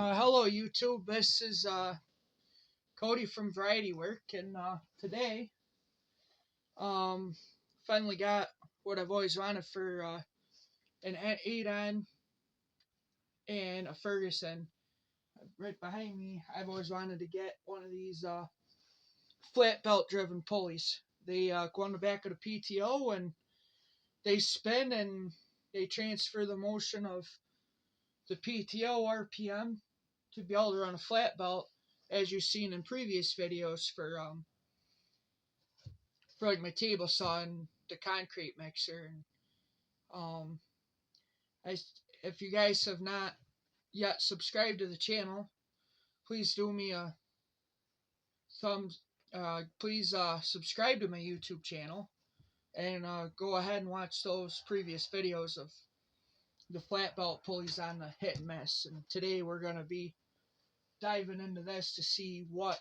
Hello YouTube, this is Cody from Variety Work, and today finally got what I've always wanted for an 8-on and a Ferguson. Right behind me, I've always wanted to get one of these flat belt driven pulleys. They go on the back of the PTO and they spin and they transfer the motion of the PTO RPM to be able to run a flat belt, as you've seen in previous videos for like my table saw and the concrete mixer. And if you guys have not yet subscribed to the channel, please do me a please subscribe to my YouTube channel and go ahead and watch those previous videos of the flat belt pulleys on the hit and miss. And today we're going to be diving into this to see what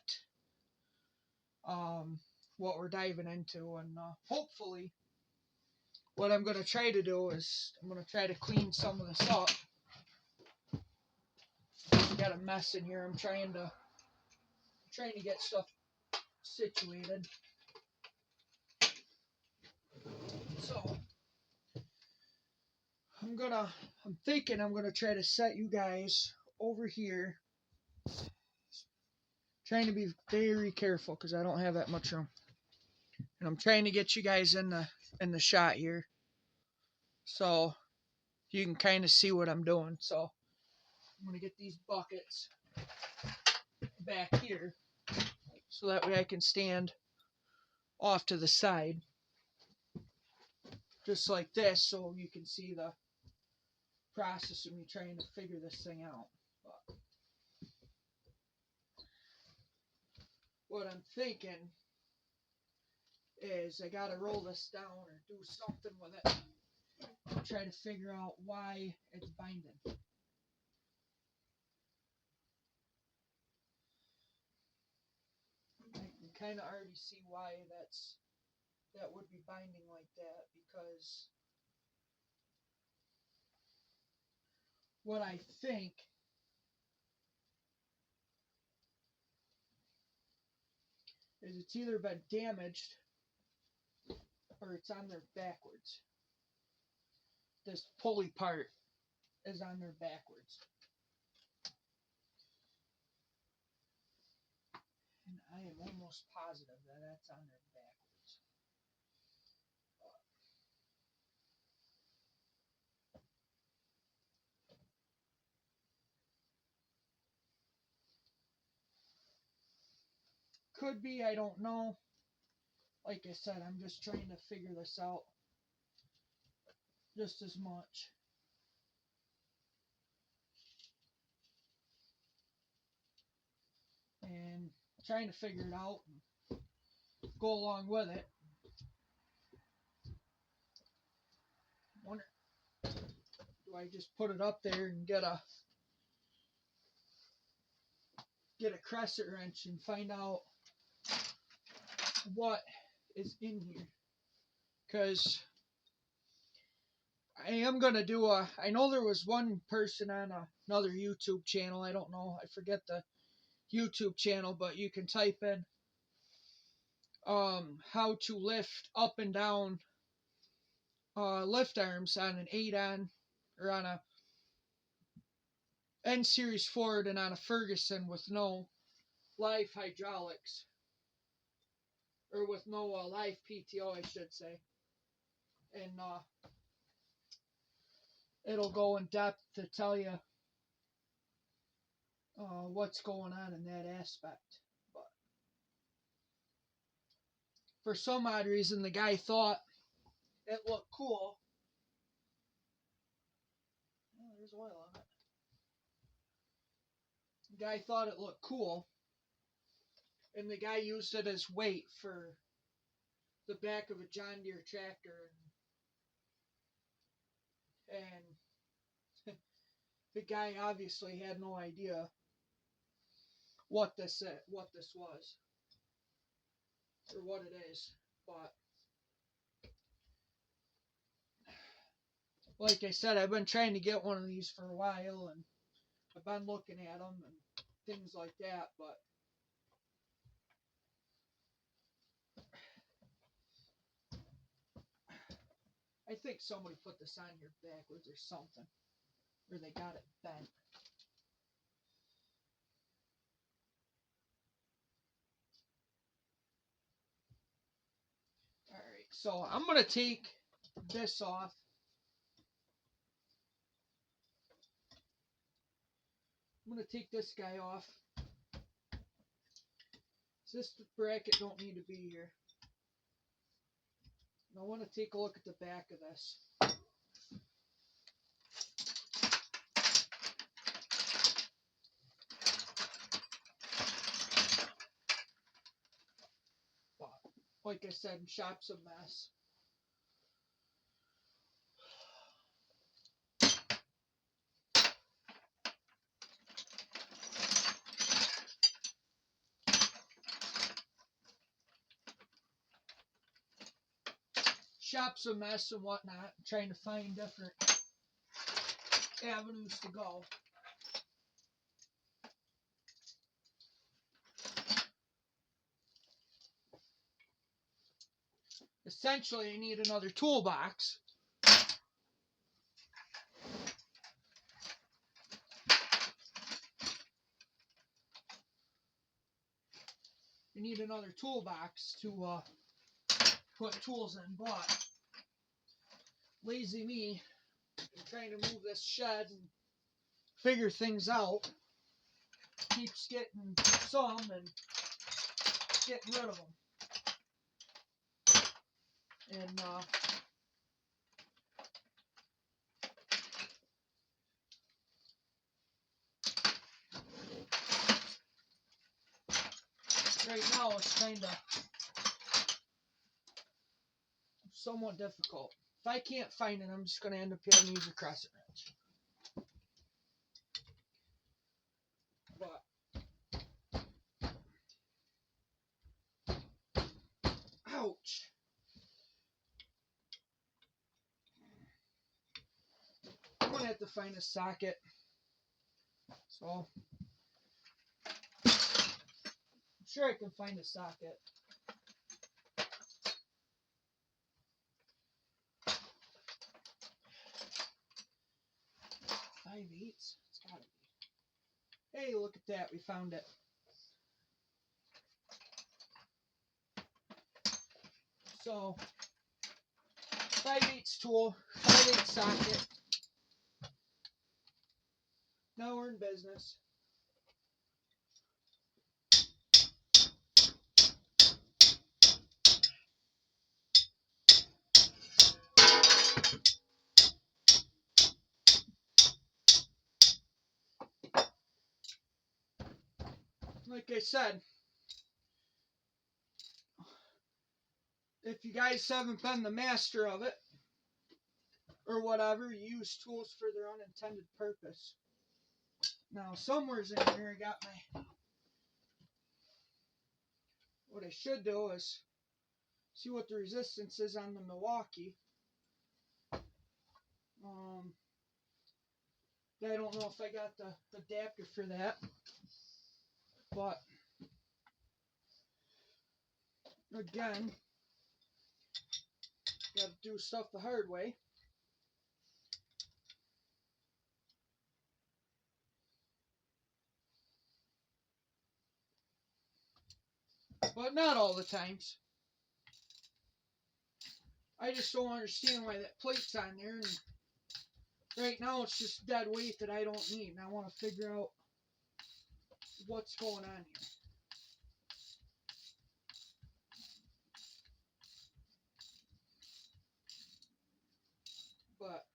we're diving into, and hopefully what I'm going to try to do is I'm going to try to clean some of this up. Got a mess in here. I'm trying to get stuff situated. So I'm thinking I'm gonna try to set you guys over here. Trying to be very careful because I don't have that much room. And I'm trying to get you guys in the shot here, so you can kind of see what I'm doing. So I'm gonna get these buckets back here so that way I can stand off to the side just like this, so you can see the process of me trying to figure this thing out. But what I'm thinking is I gotta roll this down or do something with it. Try to figure out why it's binding. I can kind of already see why that would be binding like that, because what I think is it's either been damaged or it's on there backwards. This pulley part is on there backwards. And I am almost positive that that's on there backwards. Could be, I don't know. Like I said, I'm just trying to figure this out just as much. And trying to figure it out and go along with it. Wonder, do I just put it up there and get a crescent wrench and find out what is in here? Because I am going to do I know there was one person on another YouTube channel, I don't know, I forget the YouTube channel, but you can type in how to lift up and down lift arms on an 8-on or on a N series Ford and on a Ferguson with no live hydraulics, or with no live PTO, I should say. And it'll go in depth to tell you what's going on in that aspect. But for some odd reason, the guy thought it looked cool. Oh, there's oil on it. The guy thought it looked cool, and the guy used it as weight for the back of a John Deere tractor, and the guy obviously had no idea what this was or what it is. But like I said, I've been trying to get one of these for a while, and I've been looking at them and things like that, but I think somebody put this on here backwards or something, or they got it bent. Alright, so I'm going to take this off. I'm going to take this guy off. This bracket don't need to be here. I want to take a look at the back of this. But, like I said, shop's a mess. Shop's a mess and whatnot. I'm trying to find different avenues to go. Essentially, I need another toolbox. I need another toolbox to put tools in, but lazy me, I'm trying to move this shed and figure things out, keeps getting some and getting rid of them. And right now it's kind of somewhat difficult. If I can't find it, I'm just going to end up having to use a crescent wrench. But ouch. I'm going to have to find a socket. So I'm sure I can find a socket. 5/8? It's gotta be. Hey, look at that. We found it. So 5/8 tool, 5/8 socket. Now we're in business. Like I said, if you guys haven't been the master of it, or whatever, you use tools for their unintended purpose. Now, somewhere's in here, I got my... What I should do is see what the resistance is on the Milwaukee. I don't know if I got the adapter for that, but again, gotta do stuff the hard way. But not all the times. I just don't understand why that plate's on there, and right now it's just dead weight that I don't need, and I want to figure out what's going on here. But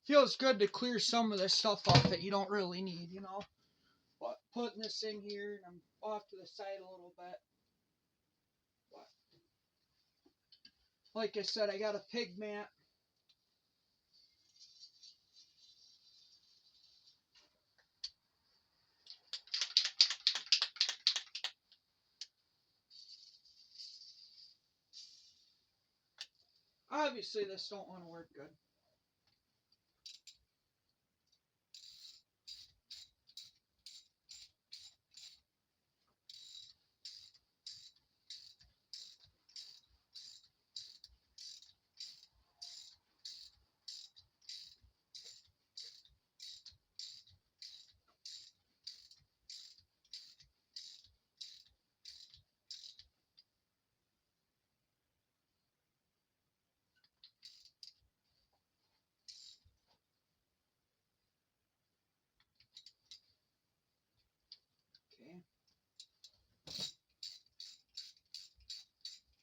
feels good to clear some of this stuff off that you don't really need, you know. But putting this in here, and I'm off to the side a little bit. But like I said, I got a pig mat. Obviously, this don't want to work good. Okay.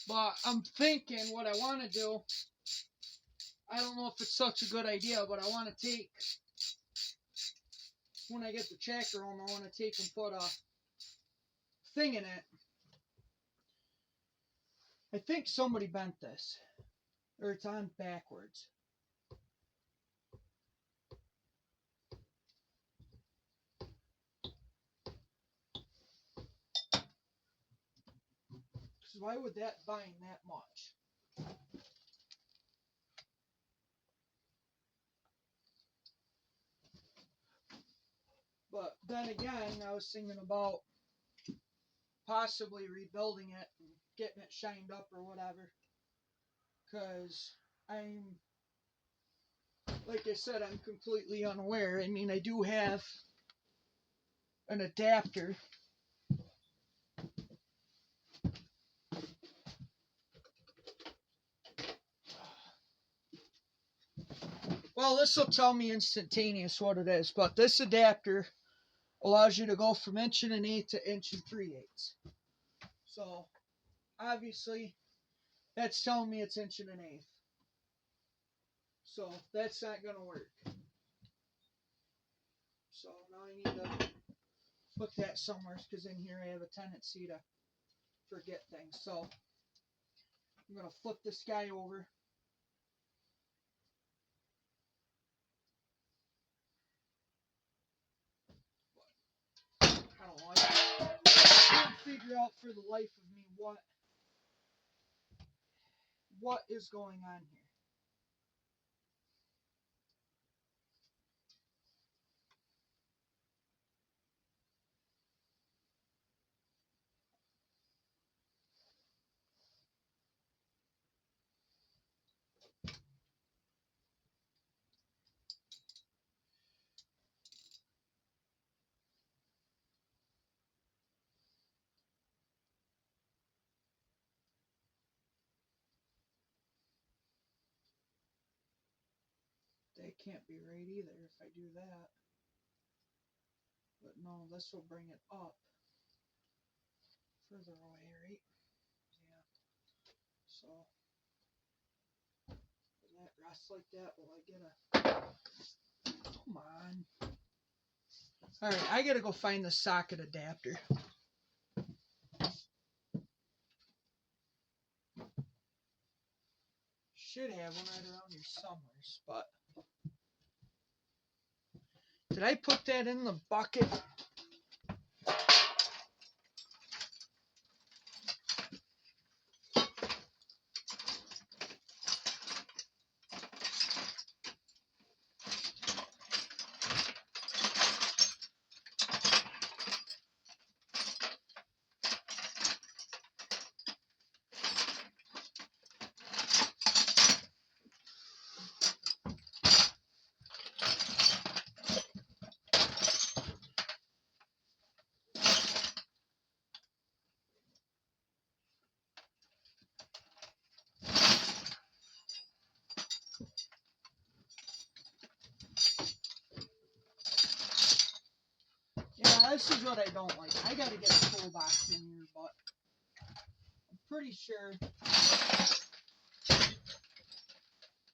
But I'm thinking what I want to do, I don't know if it's such a good idea, but I want to take, when I get the tracker home, I want to take and put a thing in it. I think somebody bent this, or it's on backwards. Because why would that bind that much? But then again, I was thinking about possibly rebuilding it and getting it shined up or whatever. Because like I said, I'm completely unaware. I mean, I do have an adapter. Well, this will tell me instantaneous what it is, but this adapter allows you to go from 1.1 to 3/8. So, obviously, that's telling me it's 1.1. So, that's not going to work. So, now I need to put that somewhere, because in here I have a tendency to forget things. So, I'm going to flip this guy over. I don't know. I can't figure out for the life of me what is going on here. That can't be right either if I do that. But no, this will bring it up further away, right? Yeah. So, when that rests like that, will I get a... Come on. Alright, I gotta go find the socket adapter. Should have one right around here somewhere, but... Did I put that in the bucket? Yeah, this is what I don't like. I gotta get a toolbox in here, but I'm pretty sure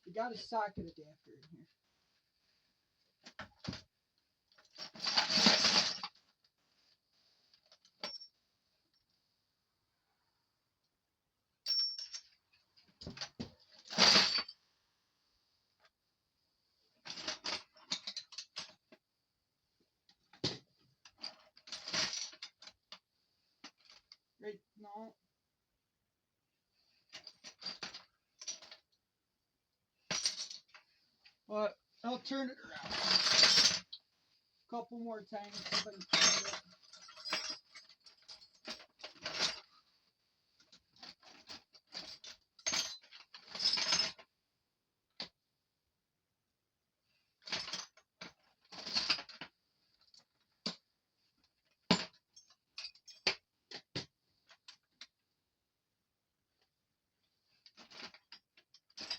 we got a socket adapter in here. turn it around a couple more times.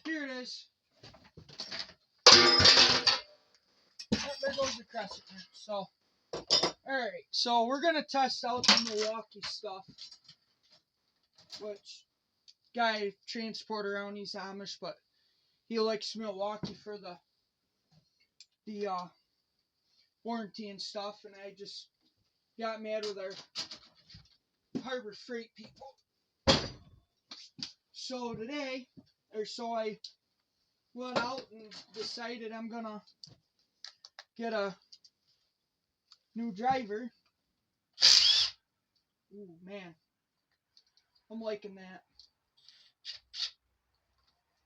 Here it is. There goes the crescent. So, alright. So, we're going to test out the Milwaukee stuff. Which, guy transport around, he's Amish, but he likes Milwaukee for the warranty and stuff. And I just got mad with our Harbor Freight people. So, I went out and decided I'm going to get a new driver. Ooh, man. I'm liking that.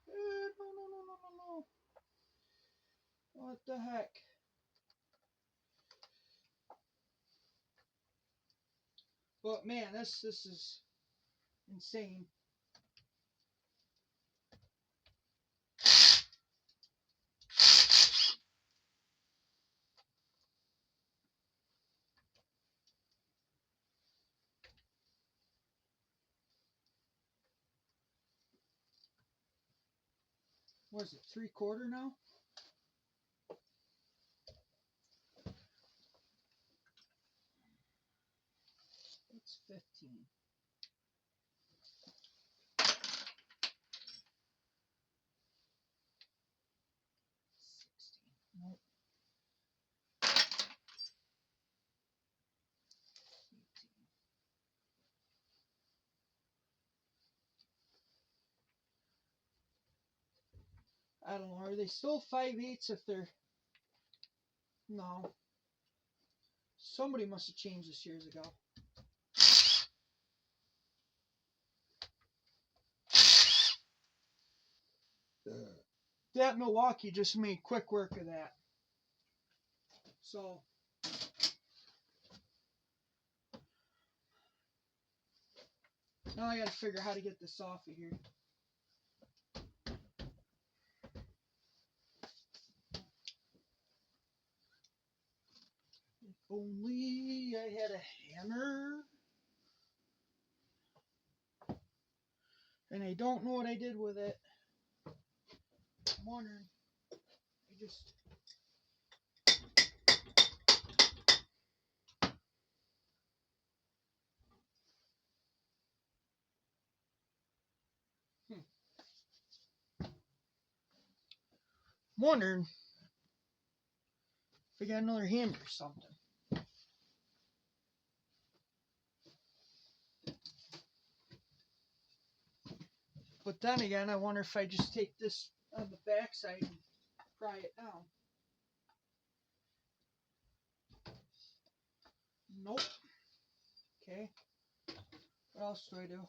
No. What the heck? But man, this is insane. What is it, 3/4 now? It's 15. 16. Nope. 18. I don't know. Are they still 5/8 if they're... No. Somebody must have changed this years ago. That Milwaukee just made quick work of that. So... now I gotta figure out how to get this off of here. If only I had a hammer. And I don't know what I did with it. I'm wondering. I just... I'm wondering if I got another hammer or something. But then again, I wonder if I just take this on the back side and pry it down. Nope. Okay. What else do I do?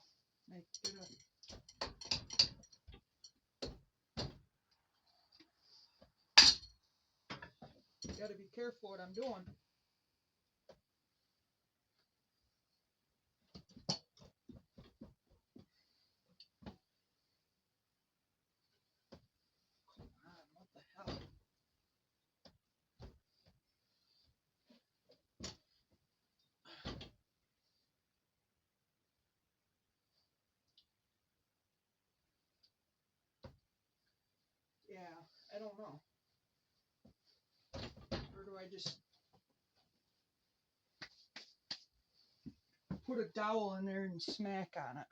Gotta be careful what I'm doing. What the hell? Yeah, I don't know. Or do I just put a dowel in there and smack on it?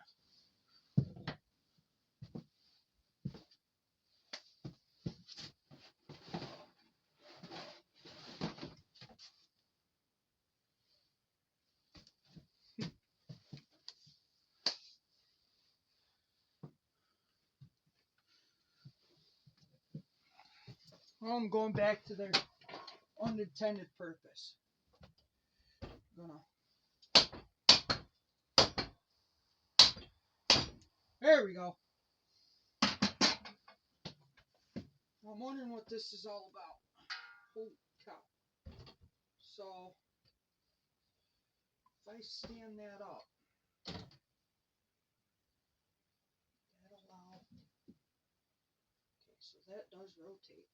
Well, I'm going back to their unintended purpose. There we go. I'm wondering what this is all about. Holy cow. So if I stand that up, that allow. Okay, so that does rotate.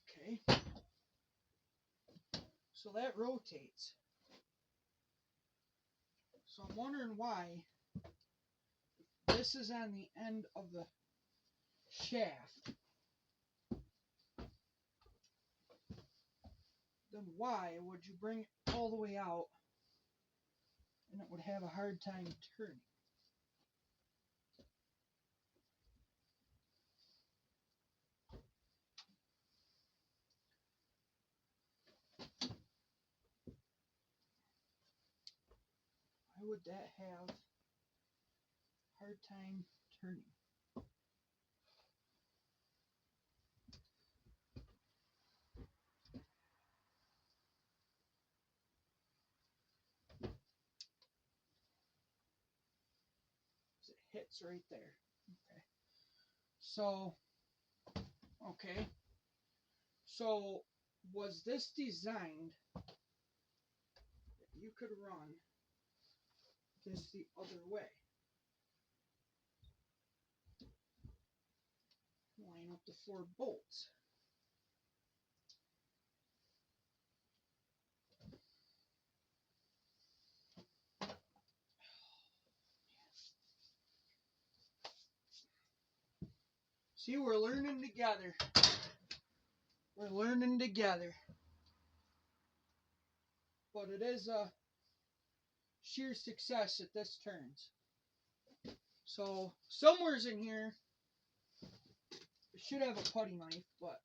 Okay. So that rotates. So I'm wondering why this is on the end of the shaft. Then why would you bring it all the way out and it would have a hard time turning? Why would that have a hard time turning? It hits right there. Okay. So, okay. So, was this designed that you could run this the other way? Line up the 4 bolts. See, we're learning together. We're learning together. But it is a sheer success that this turns. So, somewhere's in here, I should have a putty knife, but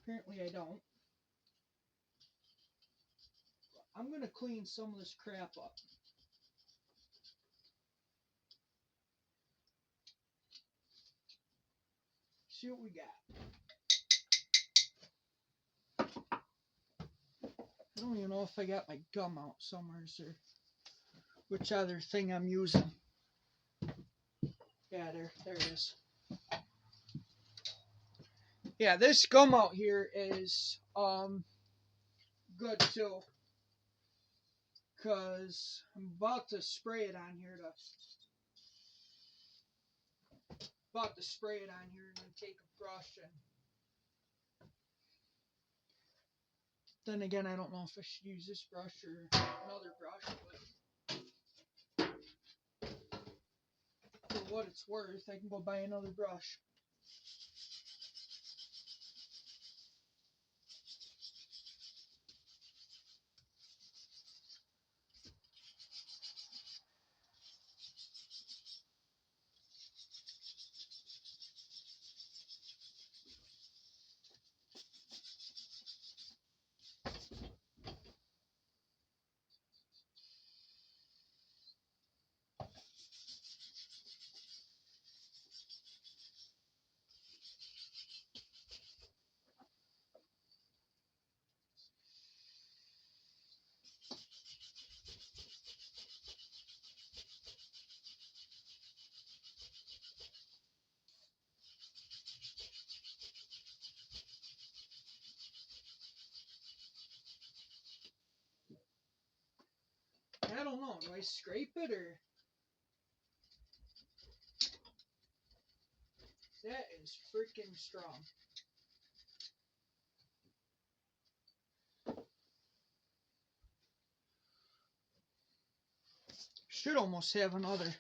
apparently I don't. I'm going to clean some of this crap up. See what we got. I don't even know if I got my gum out somewhere, or which other thing I'm using. Yeah, there it is. Yeah, this gum out here is good too, because I'm about to spray it on here and then take a brush and then again I don't know if I should use this brush or another brush, but for what it's worth I can go buy another brush. I don't know, do I scrape it or... That is freaking strong. Should almost have another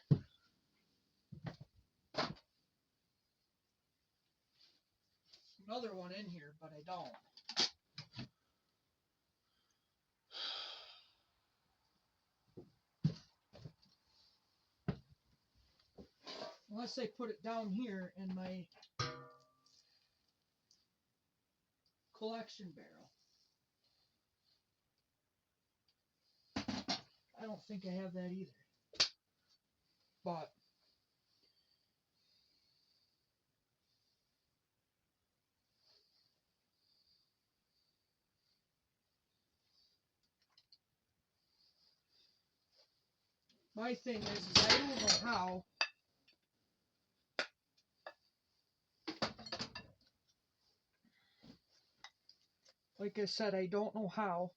one in here, but I don't. Unless I put it down here in my collection barrel. I don't think I have that either. But my thing is I don't know how Like I said, I don't know how.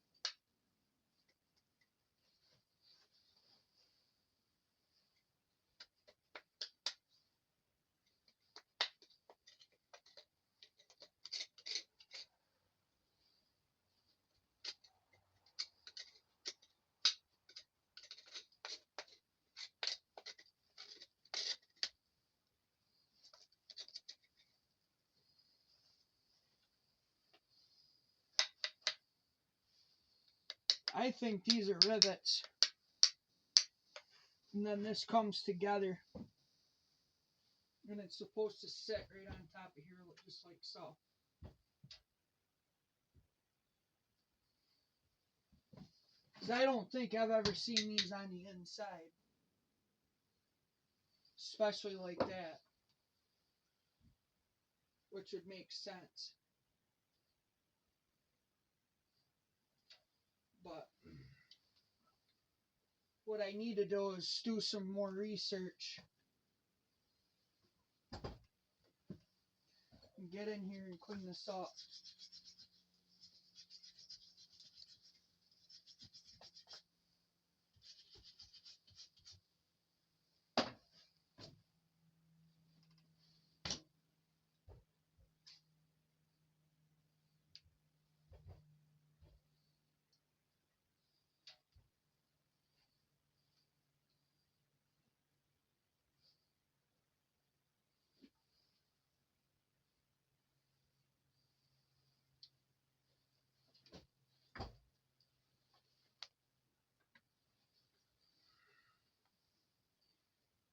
I think these are rivets. And then this comes together. And it's supposed to sit right on top of here, just like so. Because I don't think I've ever seen these on the inside. Especially like that. Which would make sense. But what I need to do is do some more research. And get in here and clean this up.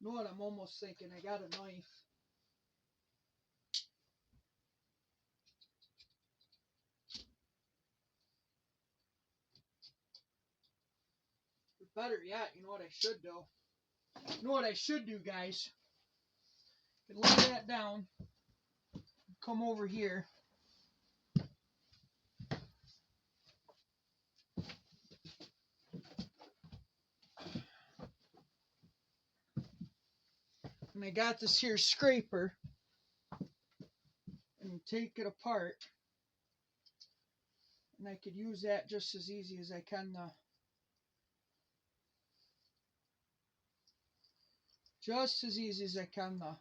You know what I'm almost thinking? I got a knife. Or better yet, you know what I should do? You know what I should do, guys? I can lay that down. Come over here. And I got this here scraper. And take it apart. And I could use that just as easy as I can now. Just as easy as I can now.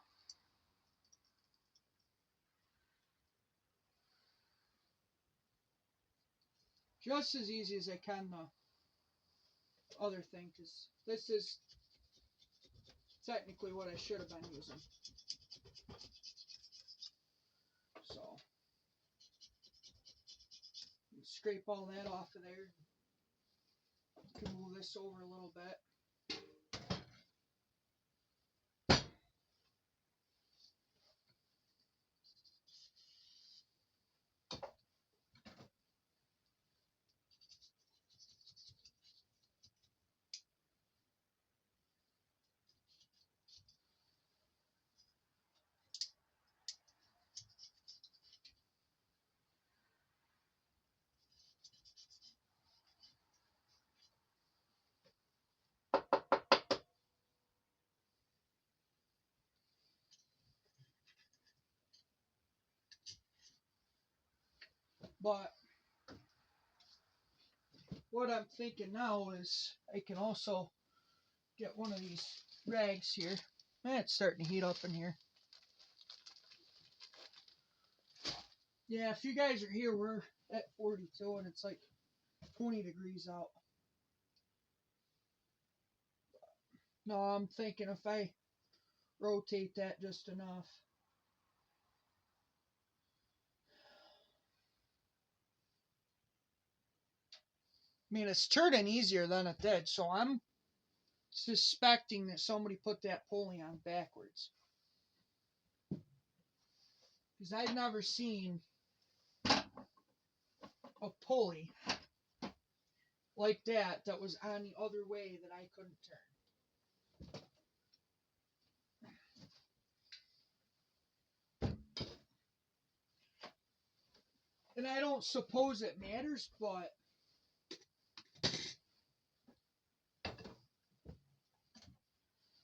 Just as easy as I can now. Other thing, because this is technically what I should have been using. So, scrape all that off of there. Can move this over a little bit. But what I'm thinking now is I can also get one of these rags here. It's starting to heat up in here. Yeah, if you guys are here, we're at 42 and it's like 20 degrees out. No, I'm thinking if I rotate that just enough. I mean, it's turning easier than it did, so I'm suspecting that somebody put that pulley on backwards. Because I've never seen a pulley like that was on the other way that I couldn't turn. And I don't suppose it matters, but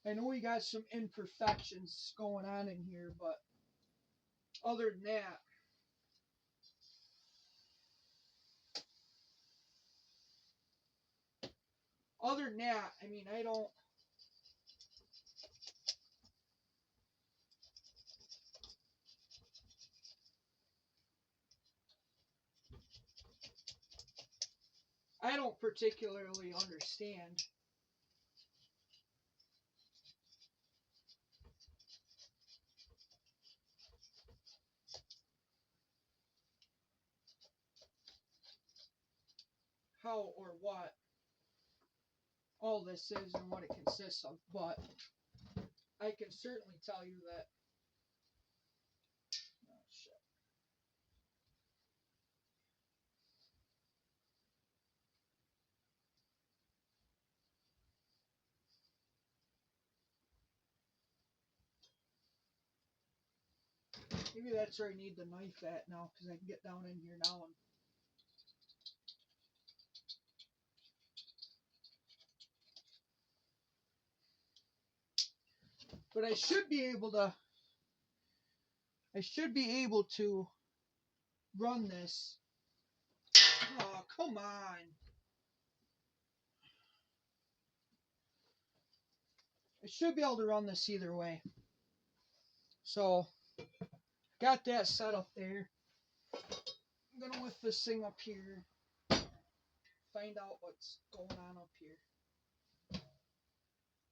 I know we got some imperfections going on in here, but other than that, other than that, I mean, I don't particularly understand how or what all this is and what it consists of, but I can certainly tell you that. Oh, shit. Maybe that's where I need the knife at now, because I can get down in here now and but I should be able to run this. Oh, come on. I should be able to run this either way. So, got that set up there. I'm going to lift this thing up here. Find out what's going on up here.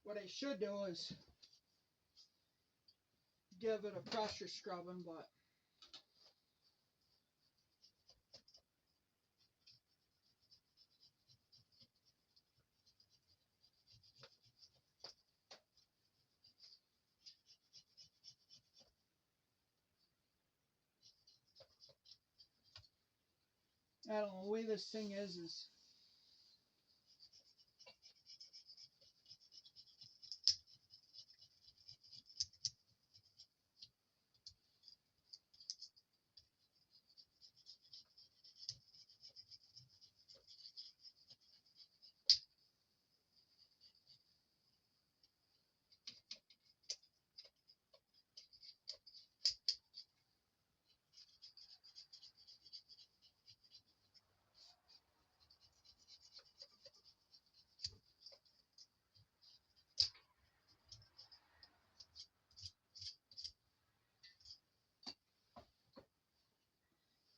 What I should do is give it a pressure scrubbing, but I don't know, the way this thing is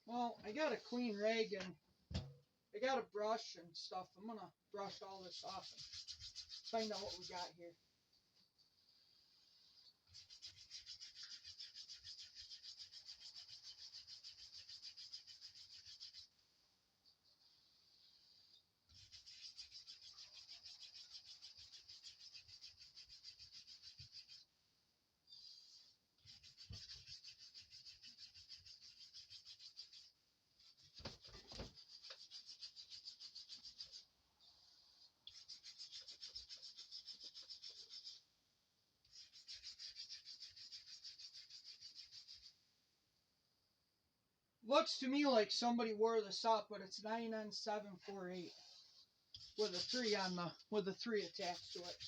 well, I got a clean rag and I got a brush and stuff. I'm going to brush all this off and find out what we got here. Looks to me like somebody wore this up, but it's 9N748 with a 3 on the 3 attached to it.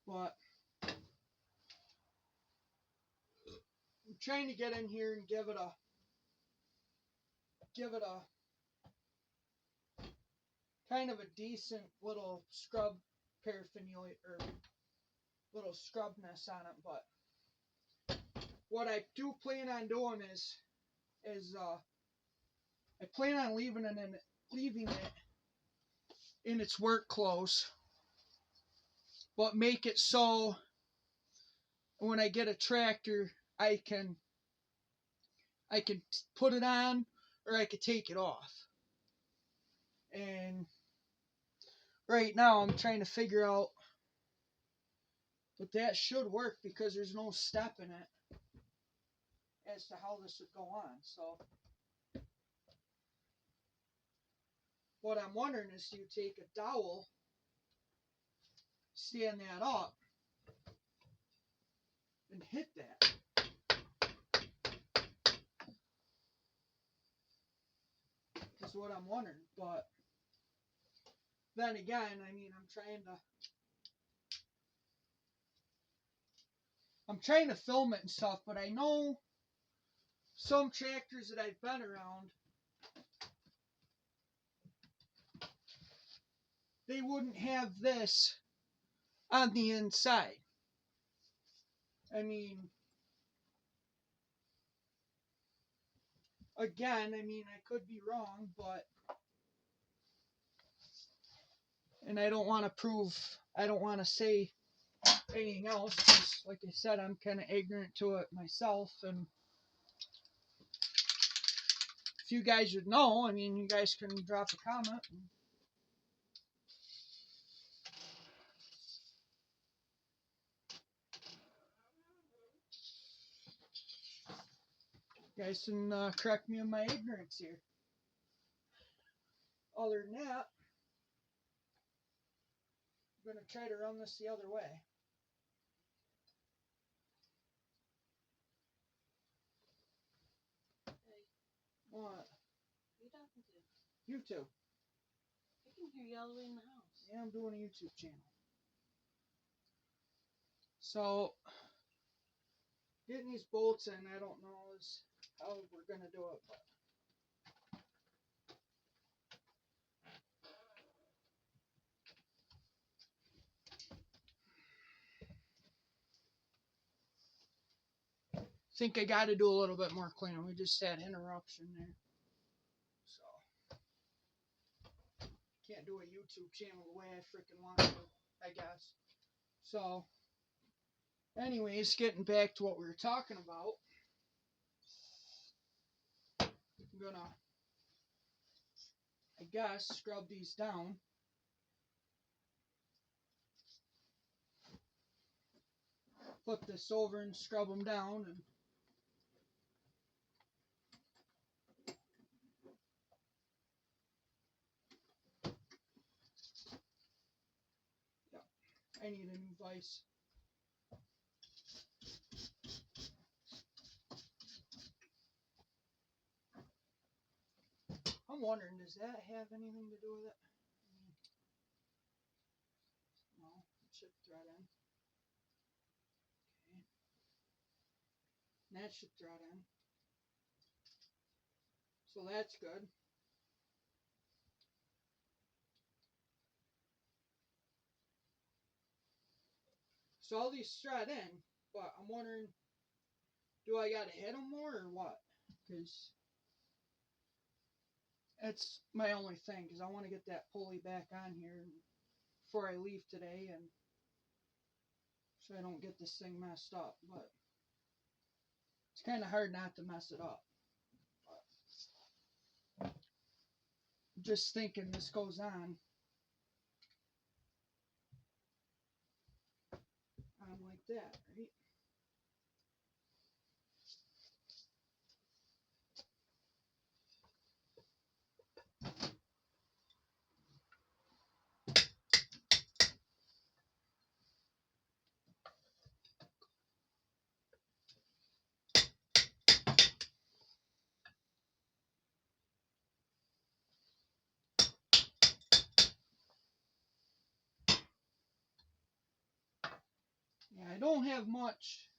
But I'm trying to get in here and give it a kind of a decent little scrub paraphernalia or little scrubness on it. But what I do plan on doing is I plan on leaving it in its work clothes, but make it so when I get a tractor, I can put it on or I could take it off. And right now I'm trying to figure out, but that should work because there's no step in it as to how this would go on. So what I'm wondering is, do you take a dowel, stand that up, and hit that? Is what I'm wondering. But then again, I mean, I'm trying to film it and stuff, but I know some tractors that I've been around, they wouldn't have this on the inside. I mean, again, I could be wrong, but, and I don't want to say anything else, because like I said, I'm kind of ignorant to it myself, and if you guys would know, you guys can drop a comment. You guys can correct me in my ignorance here. Other than that, I'm going to try to run this the other way. Hey. What? Who are you talking to? YouTube. I can hear you all the way in the house. Yeah, I'm doing a YouTube channel. So, getting these bolts in, I don't know how we're going to do it, but I think I got to do a little bit more cleaning. We just had interruption there. So, can't do a YouTube channel the way I freaking want to, I guess. So, anyways, getting back to what we were talking about. I'm going to, I guess, scrub these down. Flip this over and scrub them down, and I need a new vise. I'm wondering, does that have anything to do with it? No, it should thread in. Okay. That should thread in. So that's good. So all these thread in, but I'm wondering, do I gotta hit them more or what? Because that's my only thing, because I want to get that pulley back on here before I leave today, and so I don't get this thing messed up. But it's kind of hard not to mess it up. But just thinking this goes on like that, right? Yeah, I don't have much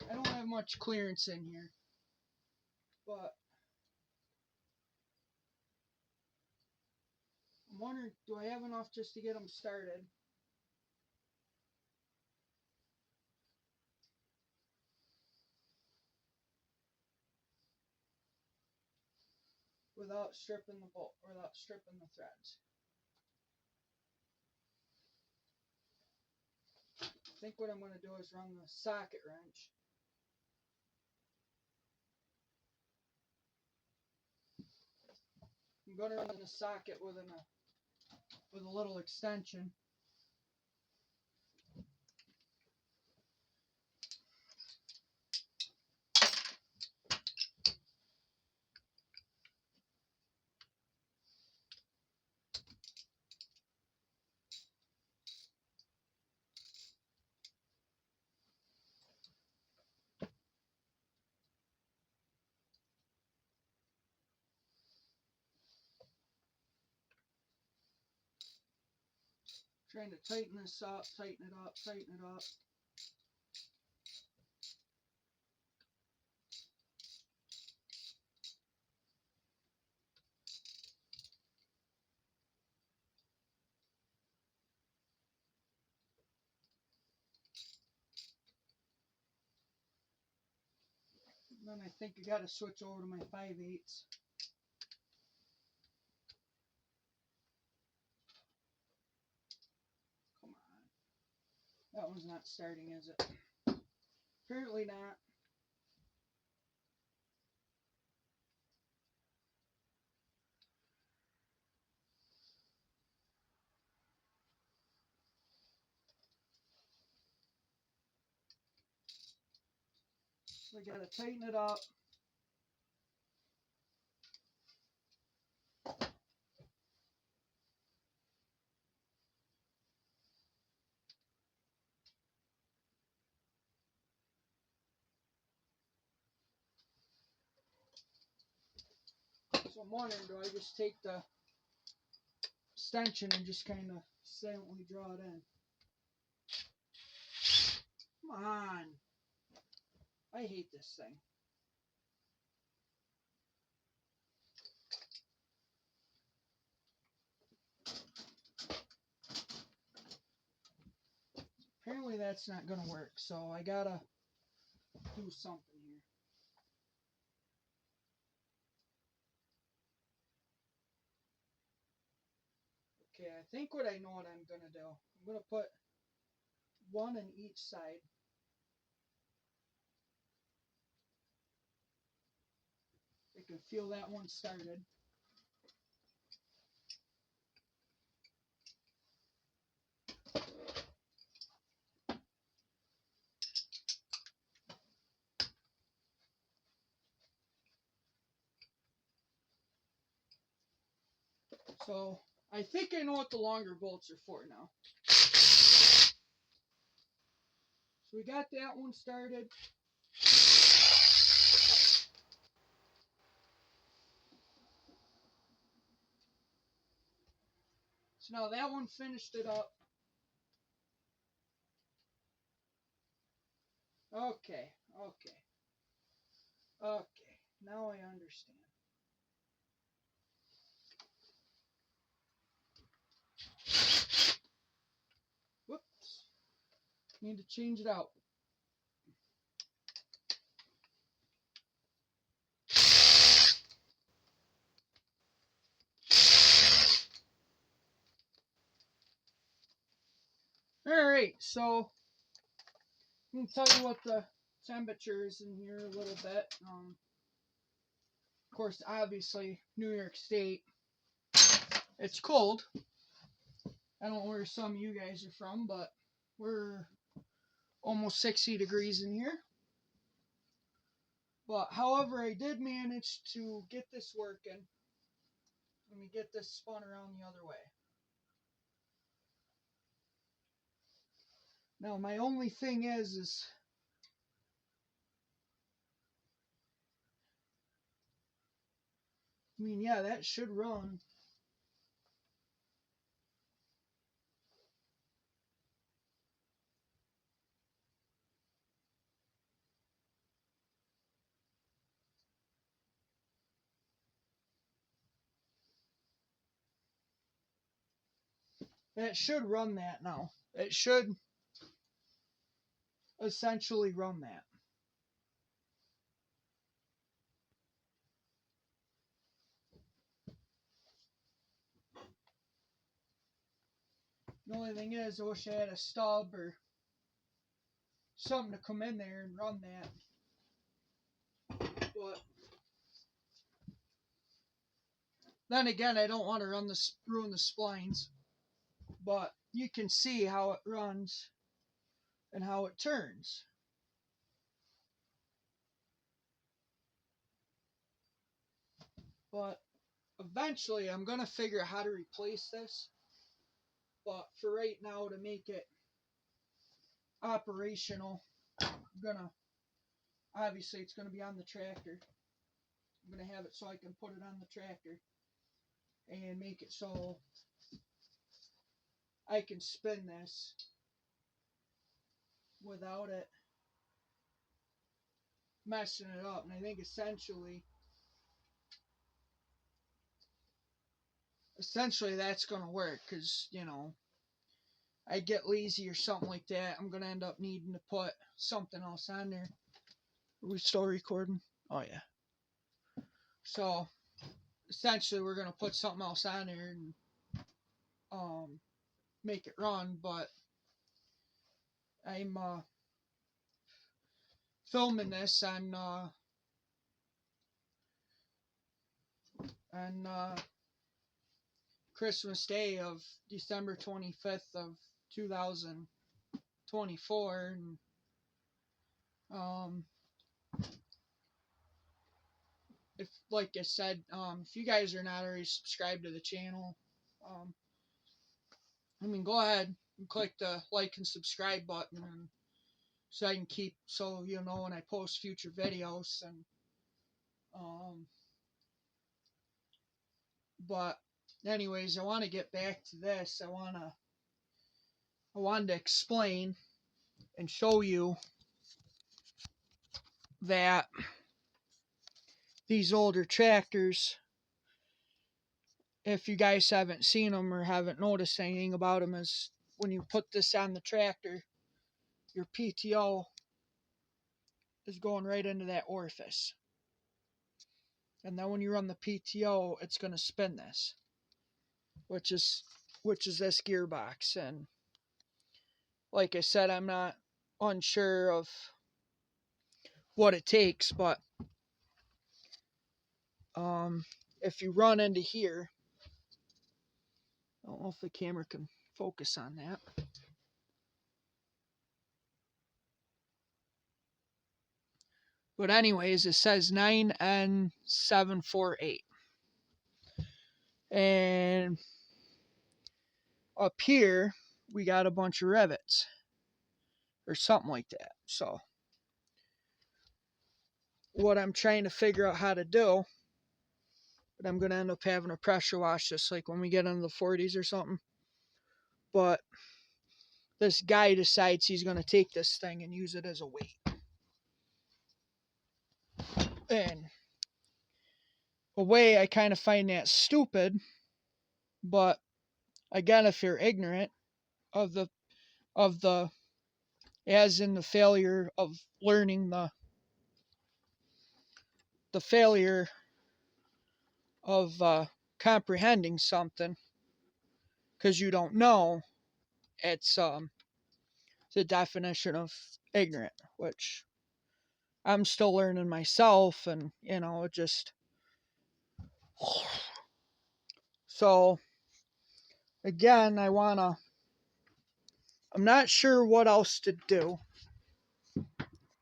clearance in here, but I'm wondering, do I have enough just to get them started? Without stripping the bolt, without stripping the threads. I think what I'm going to do is run the socket wrench. I'm going to run the socket with a little extension. Trying to tighten this up, tighten it up, tighten it up. Then I think I gotta switch over to my 5/8. Come on. That one's not starting, is it? Apparently not. We gotta tighten it up. So I'm wondering, do I just take the extension and just kind of silently draw it in? Come on. I hate this thing. Apparently that's not gonna work, so I gotta do something here. Okay, I think what I know what I'm gonna do. I'm gonna put one on each side. I can feel that one started. So I think I know what the longer bolts are for now. So we got that one started. So now that one finished it up. Okay, okay, okay. Now I understand. Whoops. Need to change it out. Alright, so I'm going to tell you what the temperature is in here a little bit. Of course, obviously, New York State, it's cold. I don't know where some of you guys are from, but we're almost 60 degrees in here. But however, I did manage to get this working. Let me get this spun around the other way. Now my only thing is I mean, yeah, that should run. That should run that now. It should essentially run that. The only thing is, I wish I had a stub or something to come in there and run that. But then again, I don't want to ruin the splines. But you can see how it runs and how it turns. But eventually, I'm going to figure out how to replace this. But for right now, to make it operational, obviously it's gonna be on the tractor. I'm gonna have it so I can put it on the tractor and make it so I can spin this without it messing it up. And I think essentially that's gonna work, because I get lazy or something like that, I'm gonna end up needing to put something else on there. Are we still recording? Oh yeah. So essentially, we're gonna put something else on there and make it run. But I'm filming this on Christmas Day of December 25th of 2024, and um, if like I said, if you guys are not already subscribed to the channel, um, go ahead and click the like and subscribe button, and so I can keep so you know when I post future videos. And um, but anyways, I want to get back to this. I wanted to explain and show you that these older tractors, if you guys haven't seen them or haven't noticed anything about them, is when you put this on the tractor, your PTO is going right into that orifice. And then when you run the PTO, it's going to spin this, which is this gearbox. And like I said, I'm not unsure of what it takes, but if you run into here, I don't know if the camera can focus on that. But anyways, it says 9N748. And up here, we got a bunch of rivets or something like that. So what I'm trying to figure out how to do, but I'm going to end up having a pressure wash this like when we get into the 40s or something. But this guy decides he's going to take this thing and use it as a weight. And a way I kind of find that stupid, but again, if you're ignorant of the as in the failure of learning the failure of comprehending something because you don't know, it's the definition of ignorant, which I'm still learning myself. And it just so again, I'm not sure what else to do,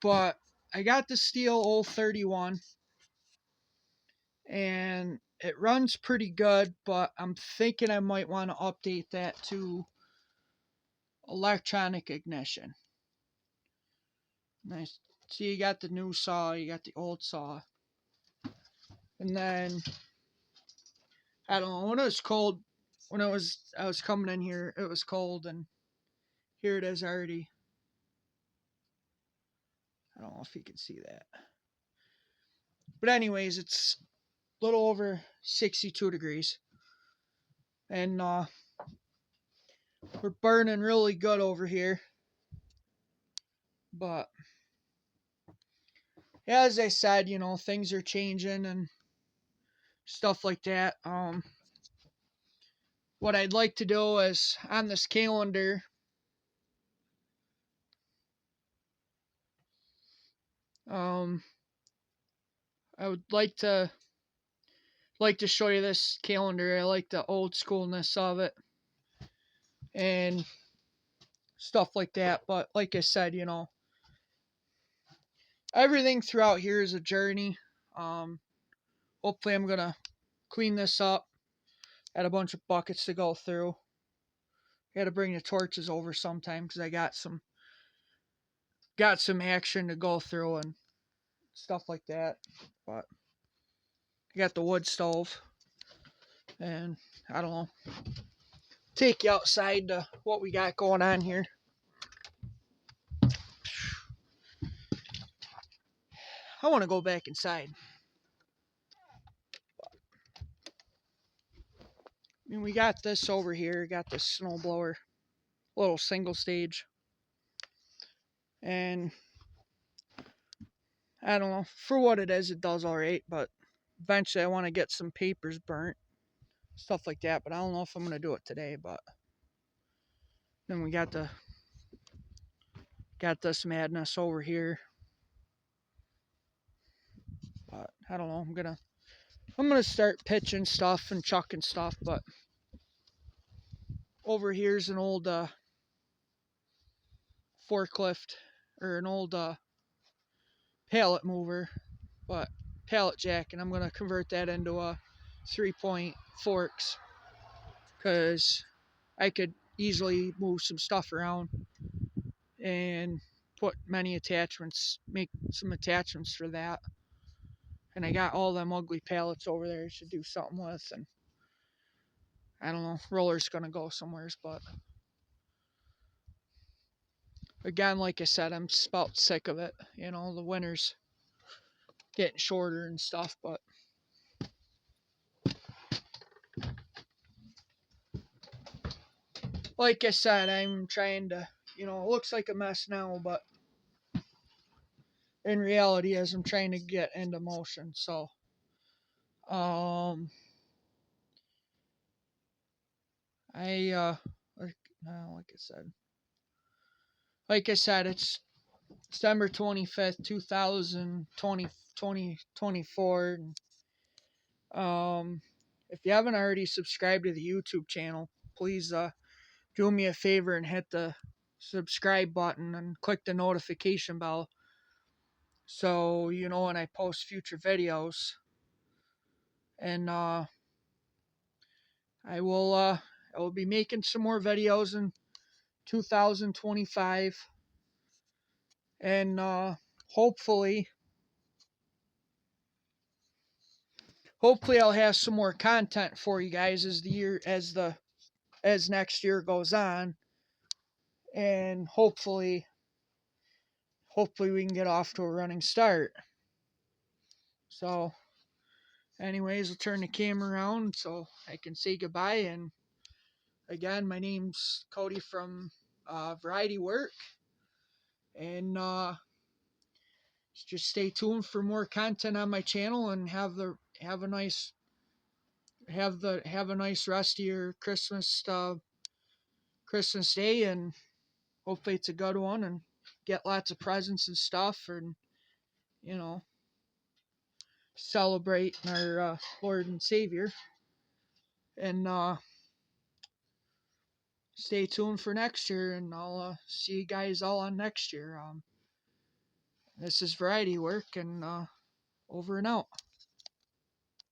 but I got the Steel 031 and it runs pretty good, but I'm thinking I might want to update that to electronic ignition. Nice. So you got the new saw, you got the old saw. And then I don't know, when it was cold, I was coming in here, it was cold, and here it is already. I don't know if you can see that. But anyways, it's a little over 62 degrees. And we're burning really good over here. But as I said, things are changing and stuff like that. What I'd like to do is on this calendar, I would like to show you this calendar. I like the old schoolness of it and stuff like that. But like I said, everything throughout here is a journey. Hopefully I'm gonna clean this up. Had a bunch of buckets to go through. Got to bring the torches over sometime because I got some action to go through and stuff like that. But I got the wood stove, and I don't know. Take you outside to what we got going on here. I want to go back inside. We got this over here. Got this snowblower, little single stage, and I don't know. For what it does all right. But eventually, I want to get some papers burnt, stuff like that. But I don't know if I'm gonna do it today. But then we got this madness over here. But I don't know. I'm gonna start pitching stuff and chucking stuff. But over here's an old forklift or an old pallet mover, but pallet jack, and I'm gonna convert that into a 3-point forks because I could easily move some stuff around and put many attachments, make some attachments for that. And I got all them ugly pallets over there to do something with, and I don't know, roller's gonna go somewheres, but again, like I said, I'm about sick of it. You know, the winter's getting shorter and stuff, but like I said, I'm trying to, it looks like a mess now, but in reality, as I'm trying to get into motion. So, um, I, like, no, like I said, it's December 25th, 2024. If you haven't already subscribed to the YouTube channel, please, do me a favor and hit the subscribe button and click the notification bell so you know when I post future videos. And I will be making some more videos in 2025, and hopefully I'll have some more content for you guys as next year goes on, and hopefully we can get off to a running start. So anyways, I'll turn the camera around so I can say goodbye. And again, my name's Cody from Variety Work, and just stay tuned for more content on my channel, and have a nice rest of your Christmas day, and hopefully it's a good one, and get lots of presents and stuff, and you know celebrate our Lord and Savior. And stay tuned for next year, and I'll see you guys all on next year. This is Variety Work, and over and out.